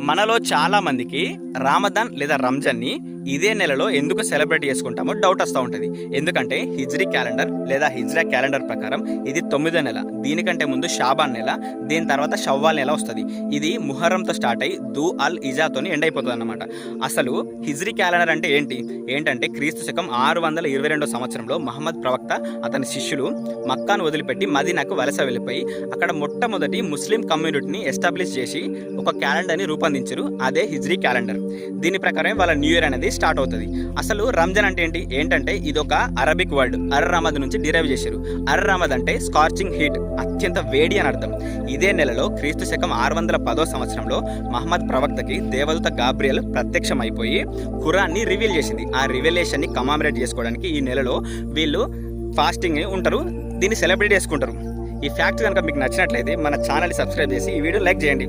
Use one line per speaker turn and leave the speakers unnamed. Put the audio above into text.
మనలో చాలా మందికి రామదాన్ లేదా రంజాన్ని ఇదే నెలలో ఎందుకు సెలబ్రేట్ చేసుకుంటామో డౌట్ వస్తూ ఉంటుంది. ఎందుకంటే హిజ్రీ క్యాలెండర్ లేదా హిజ్రా క్యాలెండర్ ప్రకారం ఇది 9వ నెల. దీనికంటే ముందు షాబాన్ నెల, దీని తర్వాత షవ్వాల్ నెల వస్తుంది. ఇది ముహర్రంతో స్టార్ట్ అయ్యి దూ అల్ ఇజాతోని ఎండ్ అయిపోతుంది అన్నమాట. అసలు హిజ్రీ క్యాలెండర్ అంటే ఏంటంటే క్రీస్తు శకం 622 సంవత్సరంలో మహమ్మద్ ప్రవక్త అతని శిష్యులు మక్కాను వదిలిపెట్టి మదీనాకు వలస వెళ్ళిపోయి అక్కడ మొట్టమొదటి ముస్లిం కమ్యూనిటీని ఎస్టాబ్లిష్ చేసి ఒక క్యాలెండర్ని రూపొందించారు. అదే హిజ్రీ క్యాలెండర్. దీని ప్రకారం వాళ్ళ న్యూ ఇయర్ అనేది స్టార్ట్ అవుతుంది. అసలు రంజాన్ అంటే ఏంటంటే ఇది ఒక అరబిక్ వర్డ్ అర్ రమద్ నుంచి డిరైవ్ చేశారు. అర్ రమద్ అంటే స్కార్చింగ్ హీట్, అత్యంత వేడి అని అర్థం. ఇదే నెలలో క్రీస్తు శకం 610 సంవత్సరంలో మహమ్మద్ ప్రవక్తకి దేవదూత గాబ్రియల్ ప్రత్యక్షమైపోయి ఖురాన్ని రివీల్ చేసింది. ఆ రివెలేషన్ని కమామరేట్ చేసుకోవడానికి ఈ నెలలో వీళ్ళు ఫాస్టింగ్ ఉంటారు, దీన్ని సెలబ్రేట్ చేసుకుంటారు. ఈ ఫ్యాక్ట్ కనుక మీకు నచ్చినట్లయితే మన ఛానల్ని సబ్స్క్రైబ్ చేసి ఈ వీడియో లైక్ చేయండి.